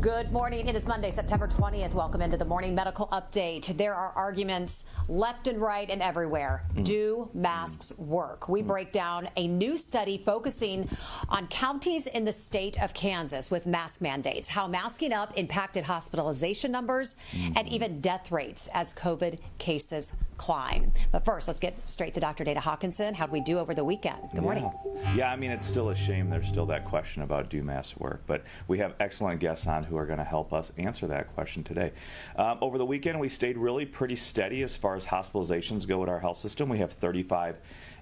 Good morning. It is Monday, September 20th. Welcome into the Morning Medical Update. There are arguments left and right and everywhere. Do masks work? We break down a new study focusing on counties in the state of Kansas with mask mandates, how masking up impacted hospitalization numbers and even death rates as COVID cases climb. But first, let's get straight to Dr. Dana Hawkinson. How'd we do over the weekend? Good morning. Yeah, I mean, it's still a shame there's still that question about do masks work, but we have excellent guests on who are going to help us answer that question today. Over the weekend, we stayed really pretty steady as far as hospitalizations go at our health system. We have 35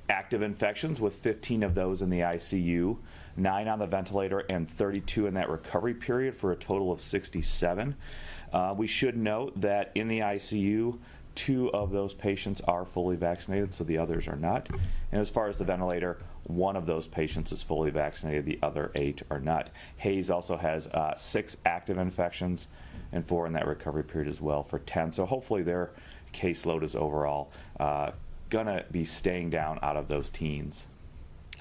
active infections, with 15 of those in the ICU, 9 on the ventilator, and 32 in that recovery period for a total of 67. We should note that in the ICU, 2 of those patients are fully vaccinated, so the others are not. And as far as the ventilator, 1 of those patients is fully vaccinated, the other 8 are not. Hayes also has 6 active infections and 4 in that recovery period as well for 10. So hopefully their caseload is overall gonna be staying down out of those teens.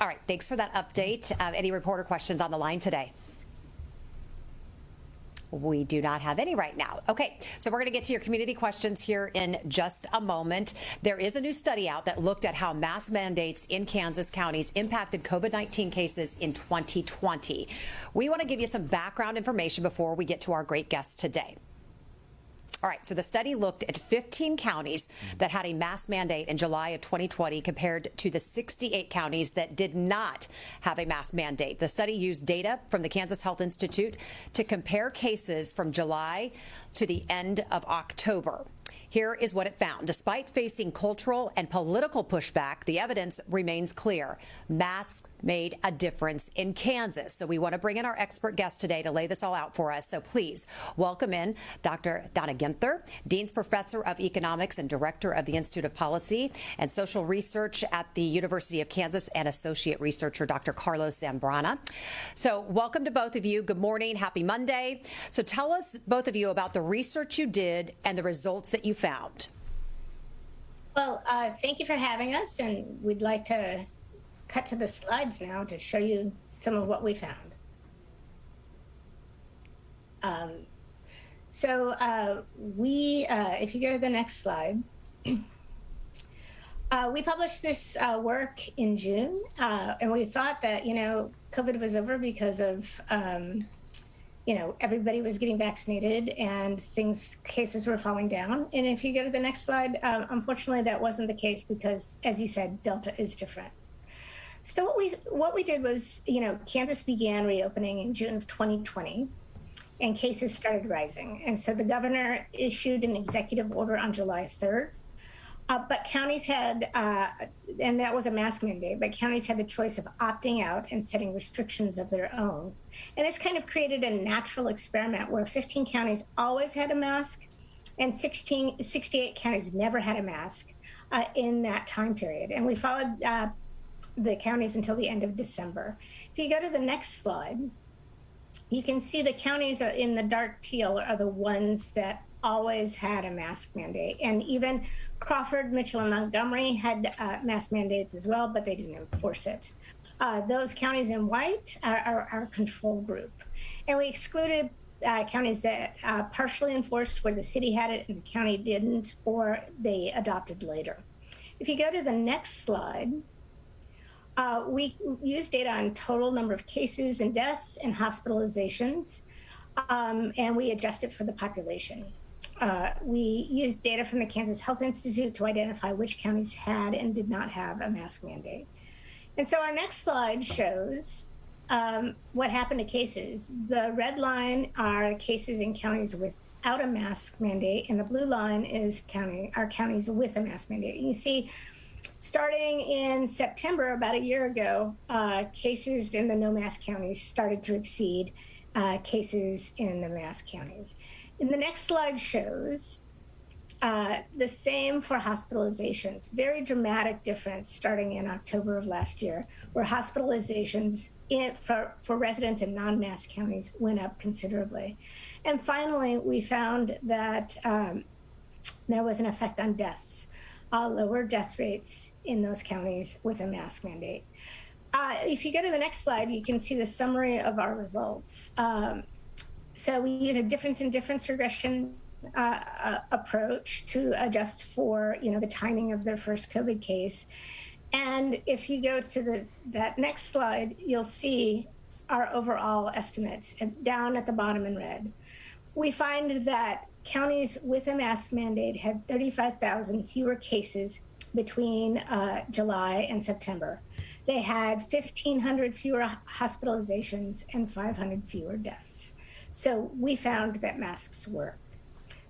All right, thanks for that update. Any reporter questions on the line today? We do not have any right now. Okay, so we're going to get to your community questions here in just a moment. There is a new study out that looked at how mask mandates in Kansas counties impacted COVID-19 cases in 2020. We want to give you some background information before we get to our great guests today. All right, so the study looked at 15 counties that had a mask mandate in July of 2020 compared to the 68 counties that did not have a mask mandate. The study used data from the Kansas Health Institute to compare cases from July to the end of October. Here is what it found. Despite facing cultural and political pushback, the evidence remains clear. Masks made a difference in Kansas. So we want to bring in our expert guest today to lay this all out for us. So please welcome in Dr. Donna Ginther, Dean's Professor of Economics and Director of the Institute of Policy and Social Research at the University of Kansas, and Associate Researcher Dr. Carlos Zambrana. So welcome to both of you. Good morning. Happy Monday. So tell us, both of you, about the research you did and the results that you found. Well, thank you for having us, and we'd like to cut to the slides now to show you some of what we found. If you go to the next slide, we published this work in June, and we thought that, COVID was over because of everybody was getting vaccinated and cases were falling down. And if you go to the next slide, unfortunately, that wasn't the case because, as you said, Delta is different. So what we did was, Kansas began reopening in June of 2020, and cases started rising. And so the governor issued an executive order on July 3rd. But counties had, and that was a mask mandate, but counties had the choice of opting out and setting restrictions of their own. And it's kind of created a natural experiment where 15 counties always had a mask and 68 counties never had a mask in that time period. And we followed the counties until the end of December. If you go to the next slide, you can see the counties are in the dark teal are the ones that always had a mask mandate. And even Crawford, Mitchell, and Montgomery had mask mandates as well, but they didn't enforce it. Those counties in white are our control group. And we excluded counties that partially enforced where the city had it and the county didn't, or they adopted later. If you go to the next slide, we used data on total number of cases and deaths and hospitalizations, and we adjusted for the population. We used data from the Kansas Health Institute to identify which counties had and did not have a mask mandate. And so our next slide shows what happened to cases. The red line are cases in counties without a mask mandate, and the blue line is our counties with a mask mandate. And you see, starting in September, about a year ago, cases in the no mask counties started to exceed cases in the mask counties. And the next slide shows the same for hospitalizations. Very dramatic difference starting in October of last year, where hospitalizations for residents in non-mask counties went up considerably. And finally, we found that there was an effect on deaths, lower death rates in those counties with a mask mandate. If you go to the next slide, you can see the summary of our results. So we use a difference in difference regression approach to adjust for, the timing of their first COVID case. And if you go to that next slide, you'll see our overall estimates down at the bottom in red. We find that counties with a mask mandate had 35,000 fewer cases between July and September. They had 1,500 fewer hospitalizations and 500 fewer deaths. So we found that masks work.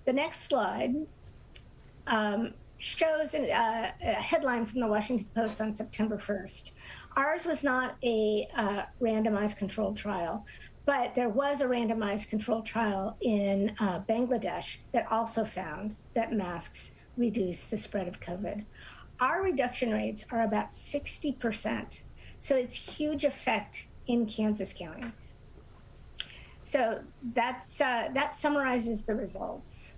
The next slide shows a headline from the Washington Post on September 1st. Ours was not a randomized controlled trial, but there was a randomized controlled trial in Bangladesh that also found that masks reduce the spread of COVID. Our reduction rates are about 60%. So it's huge effect in Kansas counties. So that summarizes the results.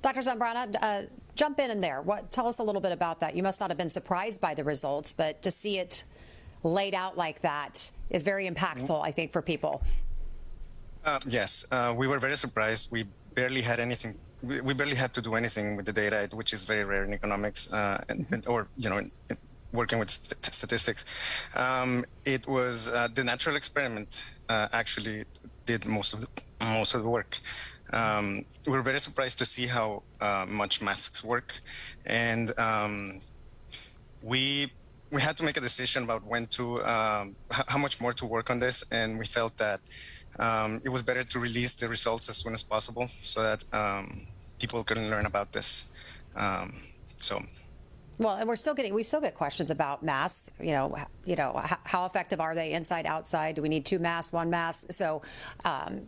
Dr. Zambrana, jump in there. Tell us a little bit about that. You must not have been surprised by the results, but to see it laid out like that is very impactful, I think, for people. Yes, we were very surprised. We barely had anything. We barely had to do anything with the data, which is very rare in economics, or working with statistics. It was the natural experiment actually did most of the work. We were very surprised to see how much masks work, and we had to make a decision about when to how much more to work on this, and we felt that it was better to release the results as soon as possible so that people can learn about this. Well, and we still get questions about masks. How effective are they inside, outside? Do we need 2 masks, 1 mask? So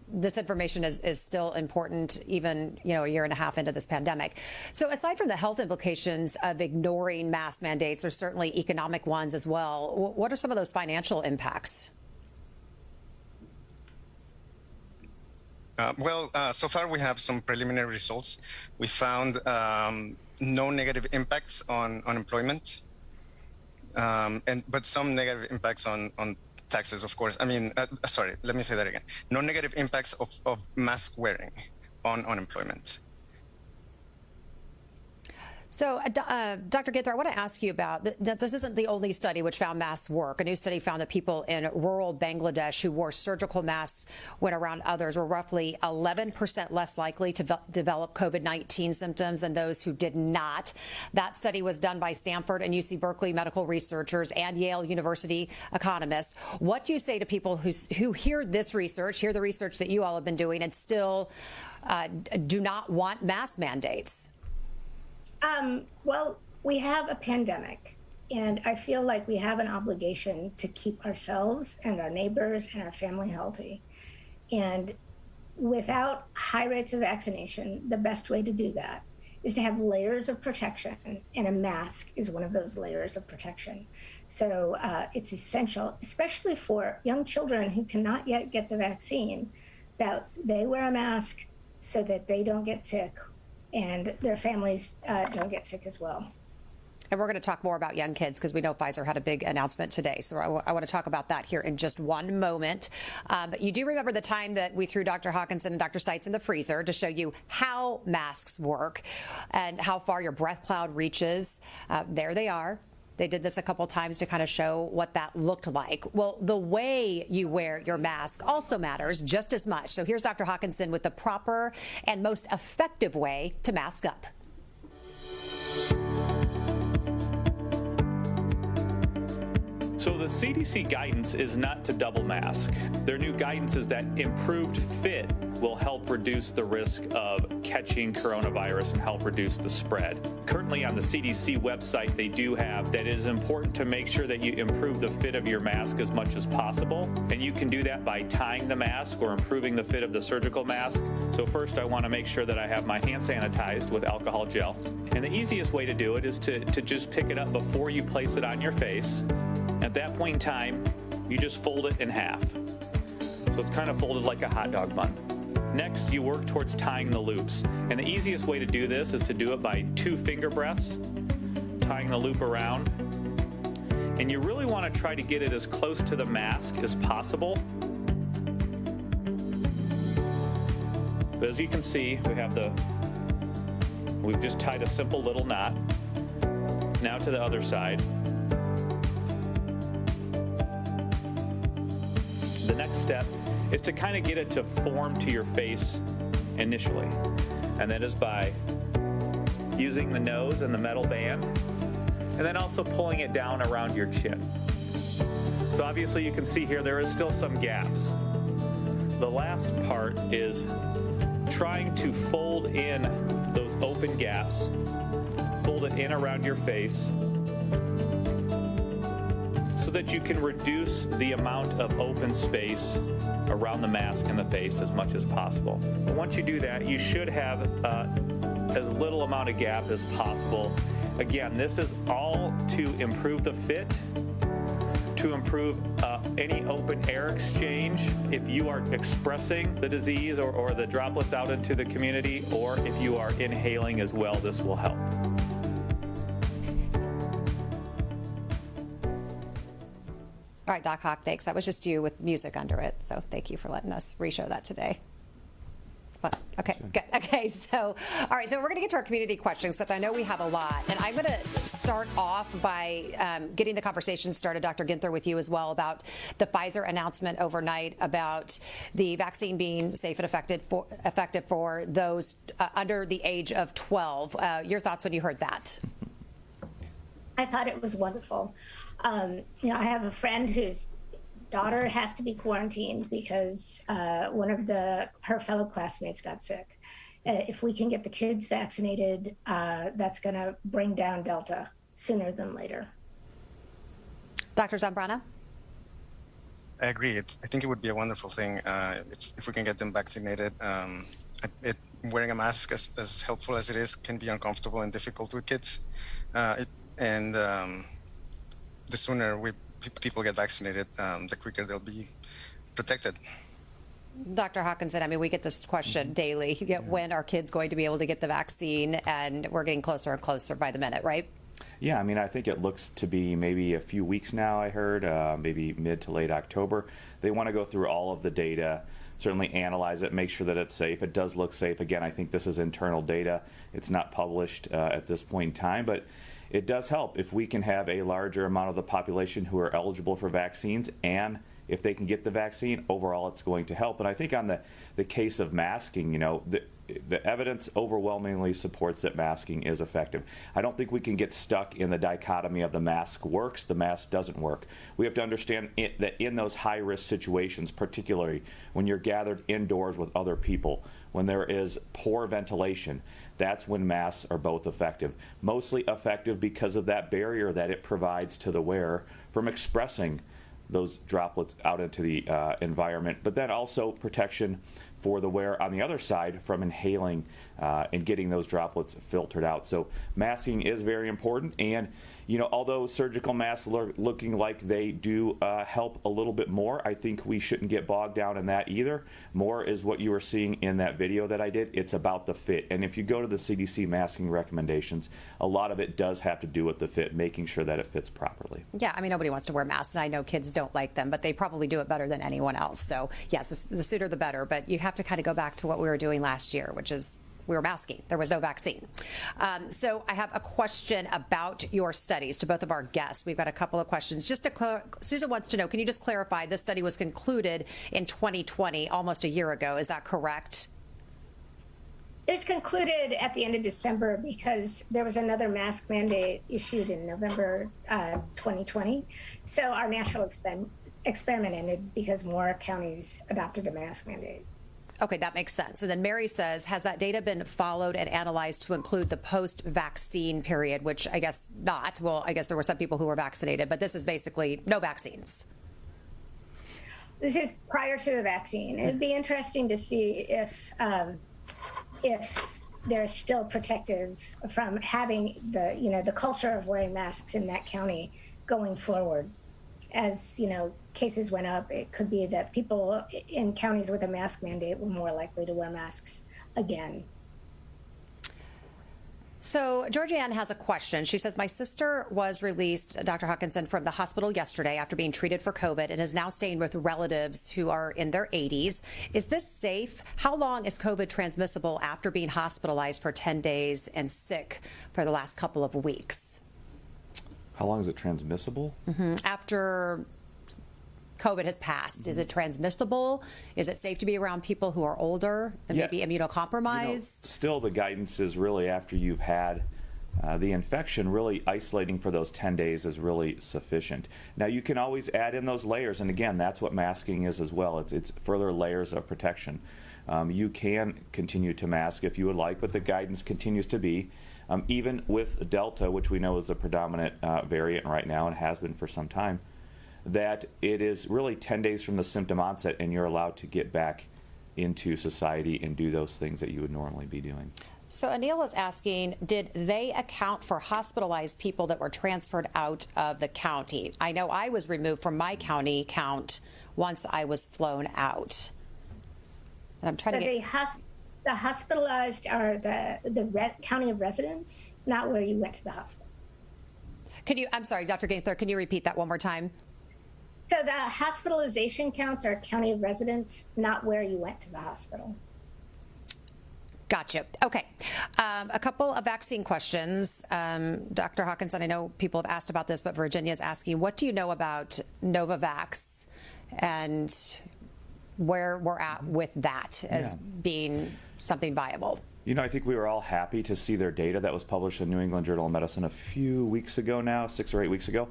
this information is still important, even a year and a half into this pandemic. So aside from the health implications of ignoring mask mandates, there's certainly economic ones as well. What are some of those financial impacts? So far we have some preliminary results. We found no negative impacts on unemployment, but some negative impacts on taxes, of course. Sorry, let me say that again. No negative impacts of mask wearing on unemployment. So, Dr. Ginther, I want to ask you about this. Isn't the only study which found masks work. A new study found that people in rural Bangladesh who wore surgical masks when around others were roughly 11% less likely to develop COVID-19 symptoms than those who did not. That study was done by Stanford and UC Berkeley medical researchers and Yale University economists. What do you say to people who hear this research, hear the research that you all have been doing, and still do not want mask mandates? Well, we have a pandemic, and I feel like we have an obligation to keep ourselves and our neighbors and our family healthy. And without high rates of vaccination, the best way to do that is to have layers of protection, and a mask is one of those layers of protection. So it's essential, especially for young children who cannot yet get the vaccine, that they wear a mask so that they don't get sick and their families don't get sick as well. And we're going to talk more about young kids because we know Pfizer had a big announcement today. So I want to talk about that here in just one moment. But you do remember the time that we threw Dr. Hawkinson and Dr. Stites in the freezer to show you how masks work and how far your breath cloud reaches. There they are. They did this a couple times to kind of show what that looked like. Well, the way you wear your mask also matters just as much. So here's Dr. Hawkinson with the proper and most effective way to mask up. So the CDC guidance is not to double mask. Their new guidance is that improved fit will help reduce the risk of catching coronavirus and help reduce the spread. Currently on the CDC website, they do have that it is important to make sure that you improve the fit of your mask as much as possible. And you can do that by tying the mask or improving the fit of the surgical mask. So first I want to make sure that I have my hand sanitized with alcohol gel. And the easiest way to do it is to just pick it up before you place it on your face. At that point in time, you just fold it in half. So it's kind of folded like a hot dog bun. Next, you work towards tying the loops. And the easiest way to do this is to do it by 2 finger breaths, tying the loop around. And you really want to try to get it as close to the mask as possible. But as you can see, we've just tied a simple little knot. Now to the other side. The next step is to kind of get it to form to your face initially. And that is by using the nose and the metal band, and then also pulling it down around your chin. So obviously you can see here there is still some gaps. The last part is trying to fold in those open gaps, fold it in around your face so that you can reduce the amount of open space around the mask and the face as much as possible. And once you do that, you should have as little amount of gap as possible. Again, this is all to improve the fit, to improve any open air exchange if you are expressing the disease or the droplets out into the community, or if you are inhaling as well, this will help. All right, Doc Hawk, thanks. That was just you with music under it, so thank you for letting us re-show that today. Okay, good. Okay, so, all right, so we're going to get to our community questions because I know we have a lot. And I'm going to start off by getting the conversation started, Dr. Ginther, with you as well about the Pfizer announcement overnight about the vaccine being safe and effective for those under the age of 12. Your thoughts when you heard that? I thought it was wonderful. I have a friend whose daughter has to be quarantined because one of her fellow classmates got sick. If we can get the kids vaccinated, that's going to bring down Delta sooner than later. Dr. Zambrana? I agree. I think it would be a wonderful thing if we can get them vaccinated. Wearing a mask, as helpful as it is, can be uncomfortable and difficult with kids. The sooner people get vaccinated, the quicker they'll be protected. Dr. Hawkinson, I mean, we get this question daily. When are kids going to be able to get the vaccine? And we're getting closer and closer by the minute, right? Yeah, I mean, I think it looks to be maybe a few weeks now, I heard, maybe mid to late October. They want to go through all of the data, certainly analyze it, make sure that it's safe. It does look safe. Again, I think this is internal data. It's not published at this point in time, but it does help if we can have a larger amount of the population who are eligible for vaccines, and if they can get the vaccine, overall it's going to help. And I think on the case of masking, the evidence overwhelmingly supports that masking is effective. I don't think we can get stuck in the dichotomy of the mask works, the mask doesn't work. We have to understand that in those high-risk situations, particularly when you're gathered indoors with other people, when there is poor ventilation, that's when masks are both effective. Mostly effective because of that barrier that it provides to the wearer from expressing those droplets out into the environment, but then also protection for the wearer on the other side from inhaling and getting those droplets filtered out. So masking is very important, and although surgical masks looking like they do help a little bit more, I think we shouldn't get bogged down in that either. More is what you were seeing in that video that I did. It's about the fit, and if you go to the CDC masking recommendations, a lot of it does have to do with the fit, making sure that it fits properly. Yeah, I mean, nobody wants to wear masks, and I know kids don't like them, but they probably do it better than anyone else. So yes, the sooner the better, but you have to kind of go back to what we were doing last year, which is we were masking. There was no vaccine. So I have a question about your studies to both of our guests. We've got a couple of questions. Susan wants to know, can you just clarify, this study was concluded in 2020, almost a year ago. Is that correct? It's concluded at the end of December because there was another mask mandate issued in November 2020. So our national experiment ended because more counties adopted a mask mandate. Okay, that makes sense. And then Mary says, has that data been followed and analyzed to include the post-vaccine period, which I guess not. Well, I guess there were some people who were vaccinated, but this is basically no vaccines. This is prior to the vaccine. It'd be interesting to see if they're still protective from having the culture of wearing masks in that county going forward. As cases went up, it could be that people in counties with a mask mandate were more likely to wear masks again. So Georgianne has a question. She says, my sister was released, Dr. Hawkinson, from the hospital yesterday after being treated for COVID and is now staying with relatives who are in their 80s. Is this safe? How long is COVID transmissible after being hospitalized for 10 days and sick for the last couple of weeks? How long is it transmissible? After COVID has passed, is it transmissible? Is it safe to be around people who are older and maybe immunocompromised? Still, the guidance is really after you've had the infection, really isolating for those 10 days is really sufficient. Now, you can always add in those layers, and again, that's what masking is as well. It's further layers of protection. You can continue to mask if you would like, but the guidance continues to be, even with Delta, which we know is the predominant variant right now and has been for some time, that it is really 10 days from the symptom onset and you're allowed to get back into society and do those things that you would normally be doing. So Anil is asking, did they account for hospitalized people that were transferred out of the county? I know I was removed from my county count once I was flown out. And I'm trying to get... The hospitalized are the county of residence, not where you went to the hospital. I'm sorry, Dr. Ginther, can you repeat that one more time? So the hospitalization counts are county of residence, not where you went to the hospital. Gotcha. Okay. A couple of vaccine questions. Dr. Hawkinson, I know people have asked about this, but Virginia is asking, what do you know about Novavax and where we're at with that as being something viable? You know, I think we were all happy to see their data that was published in New England Journal of Medicine a few weeks ago now, 6 or 8 weeks ago.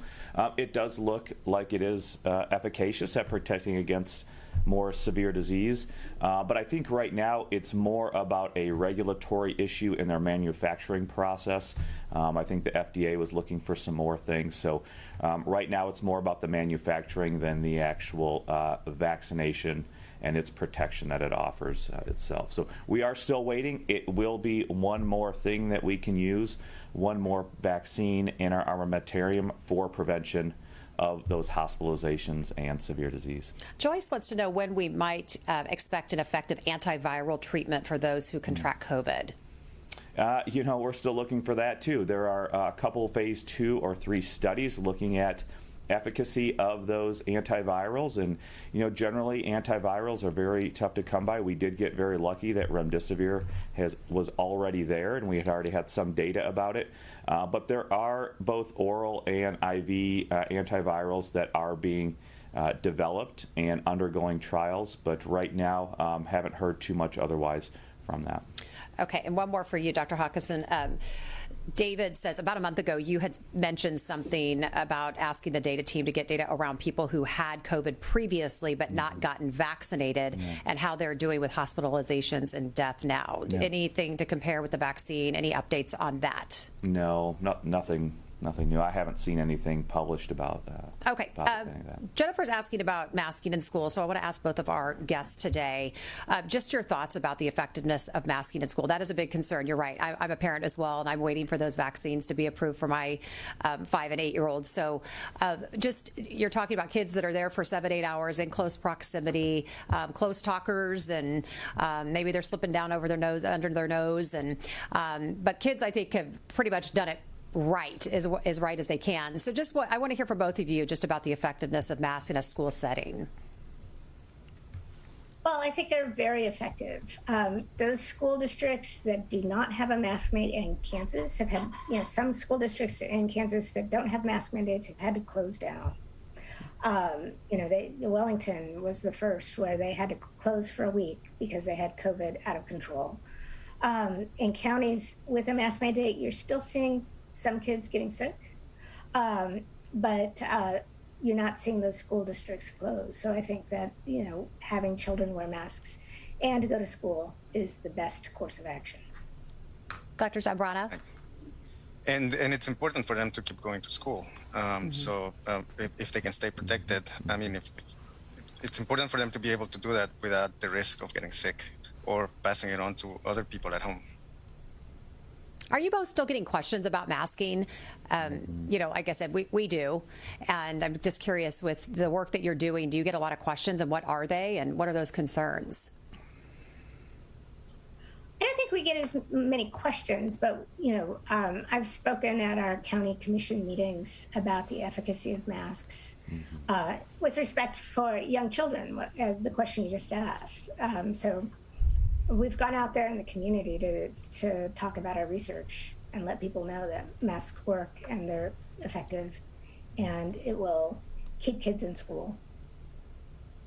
It does look like it is efficacious at protecting against more severe disease. But I think right now it's more about a regulatory issue in their manufacturing process. I think the FDA was looking for some more things. So right now it's more about the manufacturing than the actual vaccination and its protection that it offers itself. So we are still waiting. It will be one more thing that we can use, one more vaccine in our armamentarium for prevention of those hospitalizations and severe disease. Joyce wants to know when we might expect an effective antiviral treatment for those who contract COVID. You know, we're still looking for that too. There are a couple phase 2 or 3 studies looking at efficacy of those antivirals, and you know, generally antivirals are very tough to come by. We did get very lucky that remdesivir was already there, and we had already had some data about it. But there are both oral and IV antivirals that are being developed and undergoing trials, but right now haven't heard too much otherwise from that. Okay, and one more for you, Dr. Hawkinson. David says about a month ago you had mentioned something about asking the data team to get data around people who had COVID previously but not gotten vaccinated and how they're doing with hospitalizations and death now. Anything to compare with the vaccine? Any updates on that? No, nothing new. I haven't seen anything published about that. Okay. Jennifer's asking about masking in school, so I want to ask both of our guests today just your thoughts about the effectiveness of masking in school. That is a big concern. You're right. I'm a parent as well, and I'm waiting for those vaccines to be approved for my 5 and 8-year-olds. So just you're talking about kids that are there for 7-8 hours in close proximity, close talkers, and maybe they're slipping down over their nose, under their nose, and but kids, I think, have pretty much done it right, as right as they can. So just what I want to hear from both of you just about the effectiveness of masks in a school setting. Well, I think they're very effective. Those school districts that do not have a mask mandate in Kansas have had, some school districts in Kansas that don't have mask mandates have had to close down. Wellington was the first where they had to close for a week because they had COVID out of control. In counties with a mask mandate, you're still seeing some kids getting sick, but you're not seeing those school districts close. So I think that, having children wear masks and to go to school is the best course of action. Dr. Zambrana? And it's important for them to keep going to school. So if they can stay protected, I mean, if it's important for them to be able to do that without the risk of getting sick or passing it on to other people at home. Are you both still getting questions about masking? Like I said, we do. And I'm just curious, with the work that you're doing, do you get a lot of questions, and what are they, and what are those concerns? I don't think we get as many questions, but I've spoken at our county commission meetings about the efficacy of masks with respect for young children, the question you just asked. So we've gone out there in the community to talk about our research and let people know that masks work and they're effective, and it will keep kids in school.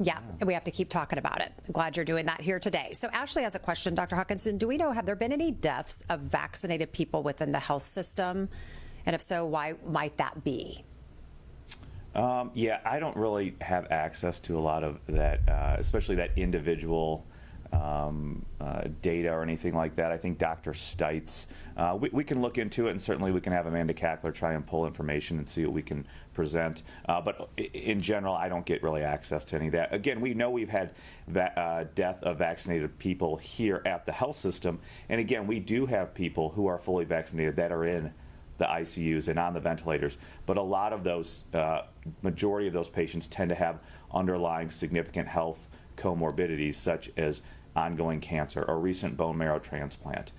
Yeah, and we have to keep talking about it. I'm glad you're doing that here today. So Ashley has a question, Dr. Hawkinson. Do we know, have there been any deaths of vaccinated people within the health system? And if so, why might that be? Yeah, I don't really have access to a lot of that, especially that individual data or anything like that. I think Dr. Stites, we can look into it, and certainly we can have Amanda Cackler try and pull information and see what we can present. But in general, I don't get really access to any of that. Again, we know we've had death of vaccinated people here at the health system. And again, we do have people who are fully vaccinated that are in the ICUs and on the ventilators. But a lot of those, majority of those patients tend to have underlying significant health comorbidities, such as ongoing cancer or recent bone marrow transplant,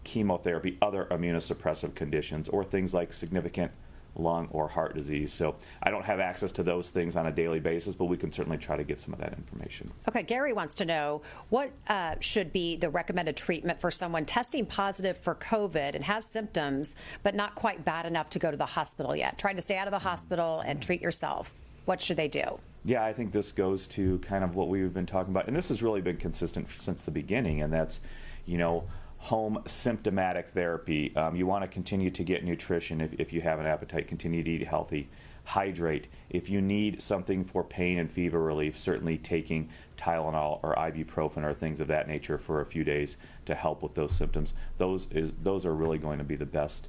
chemotherapy, other immunosuppressive conditions, or things like significant lung or heart disease. So I don't have access to those things on a daily basis, but we can certainly try to get some of that information. Okay, Gary wants to know what should be the recommended treatment for someone testing positive for COVID and has symptoms, but not quite bad enough to go to the hospital yet, trying to stay out of the hospital and treat yourself. What should they do? Yeah, I think this goes to kind of what we've been talking about, and this has really been consistent since the beginning, and that's, home symptomatic therapy. You want to continue to get nutrition if you have an appetite, continue to eat healthy, hydrate. If you need something for pain and fever relief, certainly taking Tylenol or ibuprofen or things of that nature for a few days to help with those symptoms. Those are really going to be the best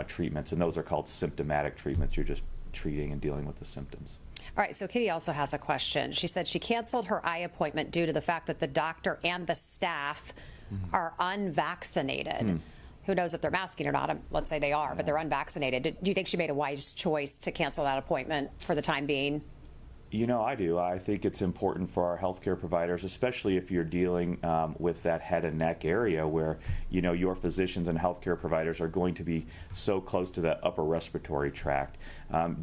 treatments, and those are called symptomatic treatments. You're just treating and dealing with the symptoms. All right, so Kitty also has a question. She said she canceled her eye appointment due to the fact that the doctor and the staff are unvaccinated. Who knows if they're masking or not? Let's say they are, but they're unvaccinated. Do you think she made a wise choice to cancel that appointment for the time being? I do. I think it's important for our healthcare providers, especially if you're dealing with that head and neck area where, your physicians and healthcare providers are going to be so close to the upper respiratory tract.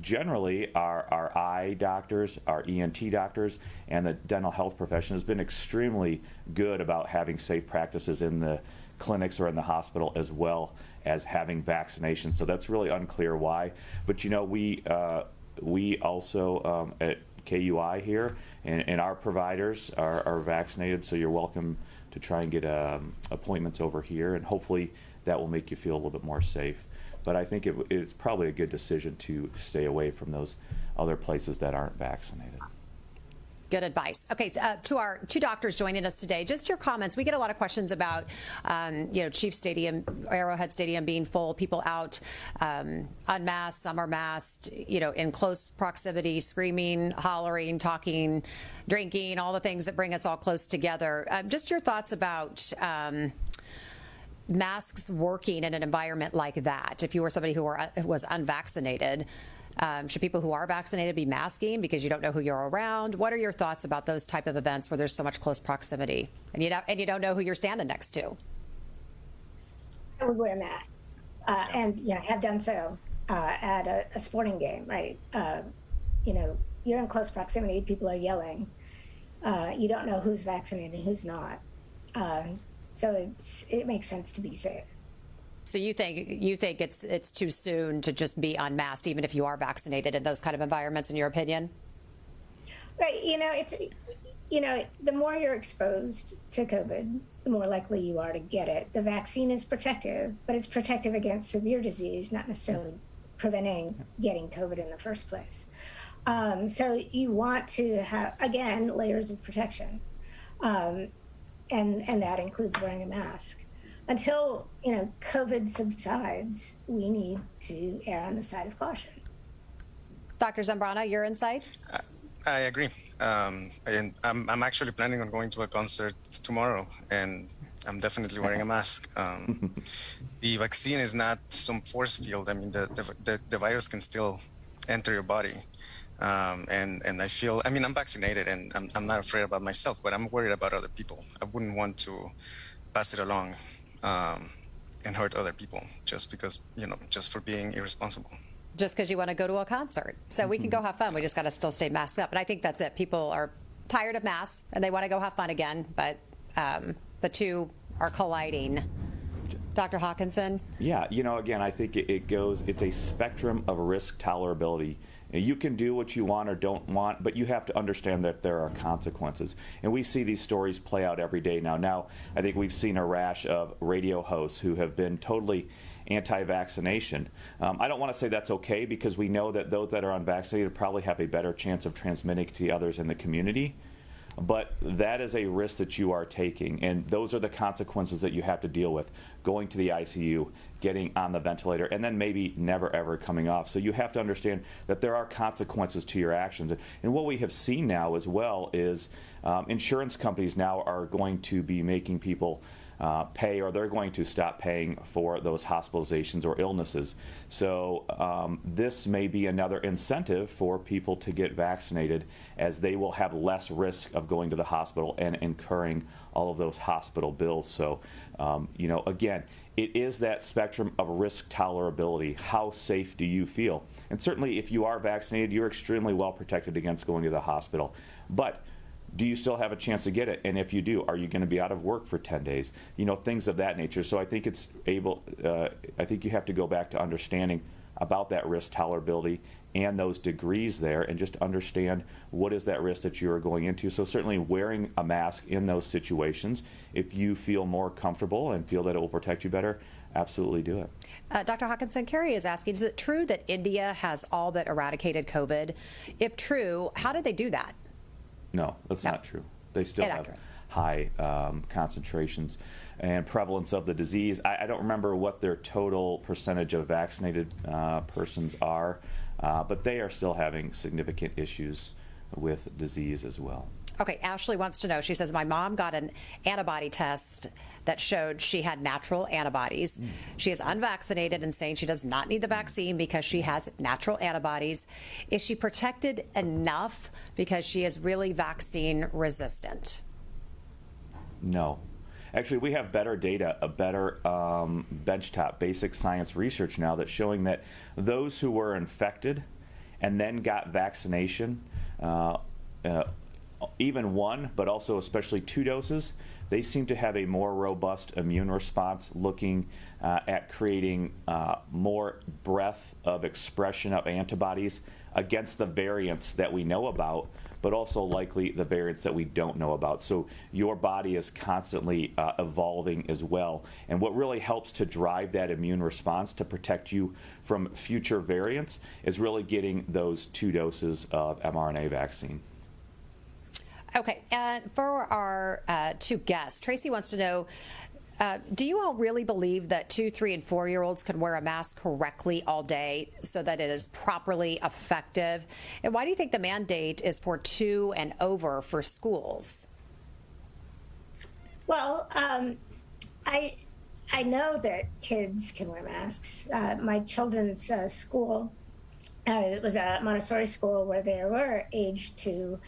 Generally, our eye doctors, our ENT doctors, and the dental health profession has been extremely good about having safe practices in the clinics or in the hospital, as well as having vaccinations. So that's really unclear why. But, we also at KUI here, and our providers are vaccinated, so you're welcome to try and get appointments over here, and hopefully that will make you feel a little bit more safe. But I think it's probably a good decision to stay away from those other places that aren't vaccinated. Good advice. Okay, to our two doctors joining us today, just your comments. We get a lot of questions about, Chief Stadium, Arrowhead Stadium being full, people out unmasked, some are masked, in close proximity, screaming, hollering, talking, drinking, all the things that bring us all close together. Just your thoughts about masks working in an environment like that. If you were somebody who was unvaccinated, should people who are vaccinated be masking because you don't know who you're around? What are your thoughts about those type of events where there's so much close proximity and you don't know who you're standing next to? I would wear masks, and have done so at a sporting game. Right? You're in close proximity. People are yelling. You don't know who's vaccinated and who's not. So it makes sense to be safe. So you think it's too soon to just be unmasked, even if you are vaccinated in those kind of environments, in your opinion? Right. The more you're exposed to COVID, the more likely you are to get it. The vaccine is protective, but it's protective against severe disease, not necessarily preventing getting COVID in the first place. So you want to have, again, layers of protection. And that includes wearing a mask. Until, COVID subsides, we need to err on the side of caution. Dr. Zambrana, your insight? I agree. And I'm actually planning on going to a concert tomorrow, and I'm definitely wearing a mask. The vaccine is not some force field. I mean, the virus can still enter your body. And I feel, I'm vaccinated, and I'm not afraid about myself, but I'm worried about other people. I wouldn't want to pass it along and hurt other people just because, just for being irresponsible. Just because you want to go to a concert. So we can go have fun. We just got to still stay masked up. And I think that's it. People are tired of masks and they want to go have fun again, but the two are colliding. Dr. Hawkinson? Yeah, again, I think it's a spectrum of risk tolerability. You can do what you want or don't want, but you have to understand that there are consequences. And we see these stories play out every day now. Now, I think we've seen a rash of radio hosts who have been totally anti-vaccination. I don't want to say that's okay, because we know that those that are unvaccinated probably have a better chance of transmitting to the others in the community. But that is a risk that you are taking, and those are the consequences that you have to deal with: going to the ICU, getting on the ventilator, and then maybe never ever coming off. So you have to understand that there are consequences to your actions. And what we have seen now as well is insurance companies now are going to be making people pay, or they're going to stop paying for those hospitalizations or illnesses. So this may be another incentive for people to get vaccinated, as they will have less risk of going to the hospital and incurring all of those hospital bills. So, again, it is that spectrum of risk tolerability. How safe do you feel? And certainly if you are vaccinated, you're extremely well protected against going to the hospital. But do you still have a chance to get it? And if you do, are you going to be out of work for 10 days? Things of that nature. So I think I think you have to go back to understanding about that risk tolerability and those degrees there, and just understand what is that risk that you are going into. So certainly wearing a mask in those situations, if you feel more comfortable and feel that it will protect you better, absolutely do it. Dr. Hawkinson, Carrie is asking, is it true that India has all but eradicated COVID? If true, how did they do that? No, that's not true. They still have high concentrations and prevalence of the disease. I don't remember what their total percentage of vaccinated persons are, but they are still having significant issues with disease as well. Okay, Ashley wants to know, she says, my mom got an antibody test that showed she had natural antibodies. She is unvaccinated and saying she does not need the vaccine because she has natural antibodies. Is she protected enough because she is really vaccine resistant? No. Actually, we have better data, a better benchtop basic science research now that's showing that those who were infected and then got vaccination, even one, but also especially 2 doses, they seem to have a more robust immune response, looking at creating more breadth of expression of antibodies against the variants that we know about, but also likely the variants that we don't know about. So your body is constantly evolving as well. And what really helps to drive that immune response to protect you from future variants is really getting those 2 doses of mRNA vaccine. Okay, and for our 2 guests, Tracy wants to know, do you all really believe that 2, 3, and 4-year-olds can wear a mask correctly all day so that it is properly effective? And why do you think the mandate is for 2 and over for schools? Well, I know that kids can wear masks. My children's school, it was a Montessori school where they were aged to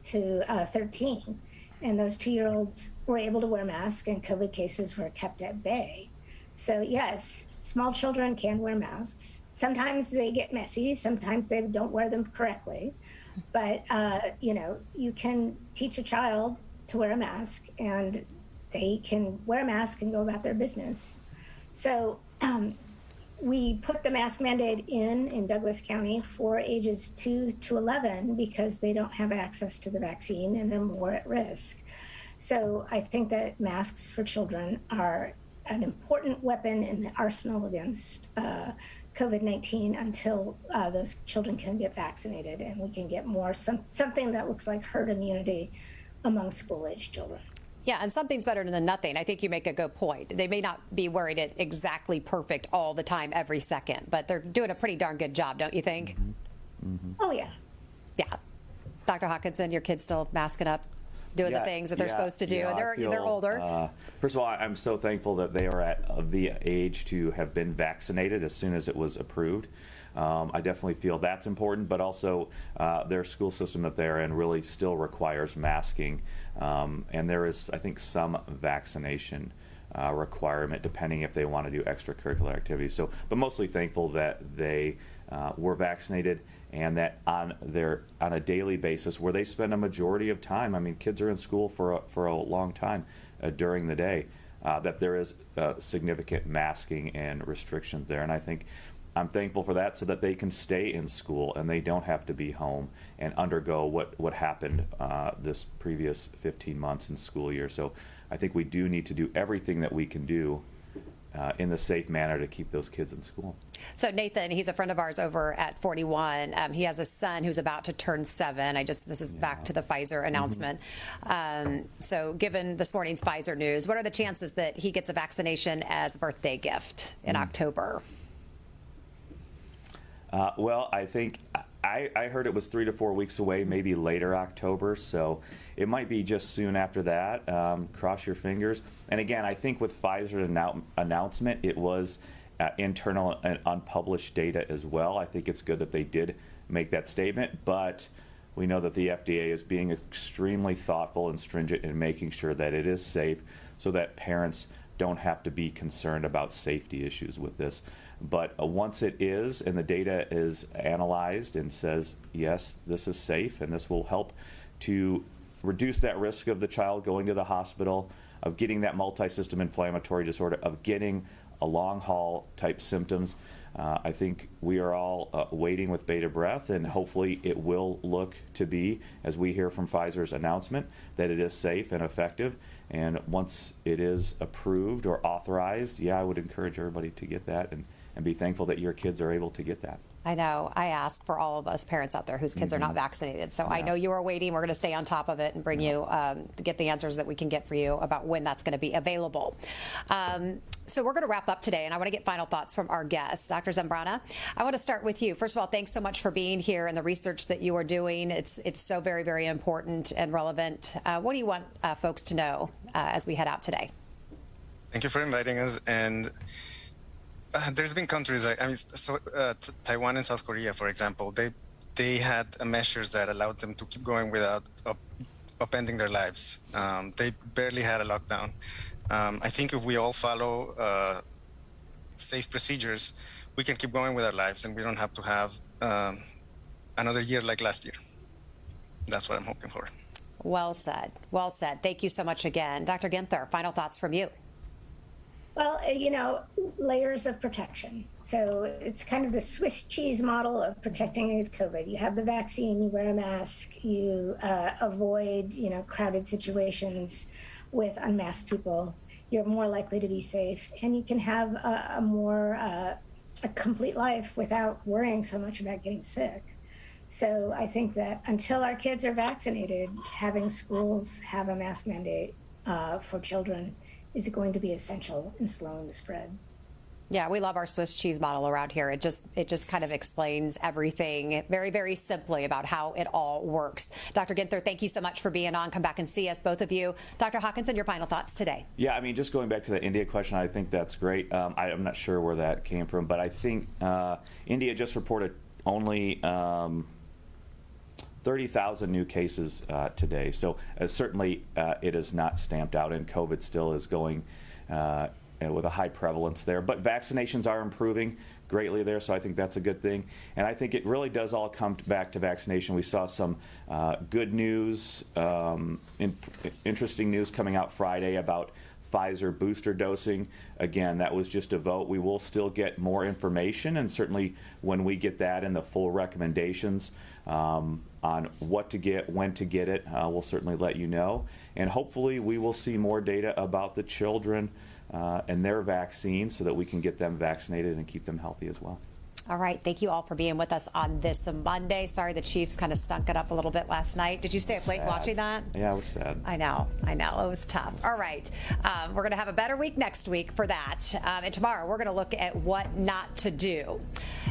13, and those 2-year-olds were able to wear masks, and COVID cases were kept at bay. So yes, small children can wear masks. Sometimes they get messy, sometimes they don't wear them correctly, but you can teach a child to wear a mask, and they can wear a mask and go about their business. So we put the mask mandate in Douglas County for ages 2 to 11 because they don't have access to the vaccine and they're more at risk. So I think that masks for children are an important weapon in the arsenal against COVID-19 until those children can get vaccinated and we can get more something that looks like herd immunity among school-age children. Yeah, and something's better than nothing. I think you make a good point. They may not be wearing it exactly perfect all the time, every second, but they're doing a pretty darn good job, don't you think? Mm-hmm. Oh, yeah. Yeah. Dr. Hawkinson, your kids still masking up, doing the things that they're supposed to do, and they're older. First of all, I'm so thankful that they are at the age to have been vaccinated as soon as it was approved. I definitely feel that's important, but also their school system that they're in really still requires masking, and there is, I think, some vaccination requirement, depending if they want to do extracurricular activities. So, but mostly thankful that they were vaccinated, and that on a daily basis, where they spend a majority of time. I mean, kids are in school for a long time during the day. That there is significant masking and restrictions there, and I think I'm thankful for that, so that they can stay in school and they don't have to be home and undergo what happened this previous 15 months in school year. So I think we do need to do everything that we can do in the safe manner to keep those kids in school. So Nathan, he's a friend of ours over at 41. He has a son who's about to turn 7. This is back to the Pfizer announcement. So given this morning's Pfizer news, what are the chances that he gets a vaccination as a birthday gift in October? Well, I think I heard it was 3 to 4 weeks away, maybe later October. So it might be just soon after that. Cross your fingers. And again, I think with Pfizer's announcement, it was internal and unpublished data as well. I think it's good that they did make that statement, but we know that the FDA is being extremely thoughtful and stringent in making sure that it is safe, so that parents don't have to be concerned about safety issues with this. But once it is, and the data is analyzed and says, yes, this is safe and this will help to reduce that risk of the child going to the hospital, of getting that multi-system inflammatory disorder, of getting a long haul type symptoms, I think we are all waiting with bated breath, and hopefully it will look to be, as we hear from Pfizer's announcement, that it is safe and effective. And once it is approved or authorized, I would encourage everybody to get that, and be thankful that your kids are able to get that. I know. I ask for all of us parents out there whose kids are not vaccinated. So I know you are waiting. We're going to stay on top of it and bring you to get the answers that we can get for you about when that's going to be available. So we're going to wrap up today, and I want to get final thoughts from our guests. Dr. Zambrana, I want to start with you. First of all, thanks so much for being here and the research that you are doing. It's so very, very important and relevant. What do you want folks to know as we head out today? Thank you for inviting us. And there's been countries, Taiwan and South Korea, for example, they had measures that allowed them to keep going without upending their lives. They barely had a lockdown. I think if we all follow safe procedures, we can keep going with our lives, and we don't have to have another year like last year. That's what I'm hoping for. Well said. Well said. Thank you so much again. Dr. Ginther, final thoughts from you. Well, layers of protection. So it's kind of the Swiss cheese model of protecting against COVID. You have the vaccine, you wear a mask, you avoid, crowded situations with unmasked people. You're more likely to be safe, and you can have a complete life without worrying so much about getting sick. So I think that until our kids are vaccinated, having schools have a mask mandate for children is going to be essential in slowing the spread. Yeah, we love our Swiss cheese model around here. It just kind of explains everything very, very simply about how it all works. Dr. Ginther, thank you so much for being on. Come back and see us, both of you. Dr. Hawkinson, your final thoughts today. Yeah, just going back to the India question, I think that's great. I'm not sure where that came from, but I think India just reported only 30,000 new cases today. So certainly it is not stamped out, and COVID still is going with a high prevalence there. But vaccinations are improving greatly there, so I think that's a good thing. And I think it really does all come back to vaccination. We saw some good news, interesting news coming out Friday about Pfizer booster dosing. Again, that was just a vote. We will still get more information, and certainly when we get that and the full recommendations on what to get, when to get it, we'll certainly let you know. And hopefully we will see more data about the children and their vaccines, so that we can get them vaccinated and keep them healthy as well. All right. Thank you all for being with us on this Monday. Sorry the Chiefs kind of stunk it up a little bit last night. Did you stay up late watching that? Yeah, it was sad. I know. It was tough. All right. We're going to have a better week next week for that. And tomorrow we're going to look at what not to do.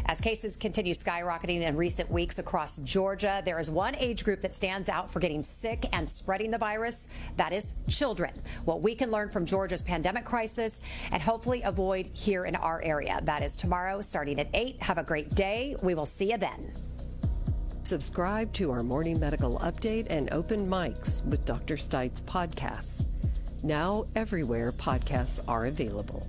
As cases continue skyrocketing in recent weeks across Georgia, there is one age group that stands out for getting sick and spreading the virus. That is children. What we can learn from Georgia's pandemic crisis and hopefully avoid here in our area. That is tomorrow starting at 8. Have a great day. We will see you then. Subscribe to our morning medical update and open mics with Dr. Stites podcasts. now everywhere podcasts are available.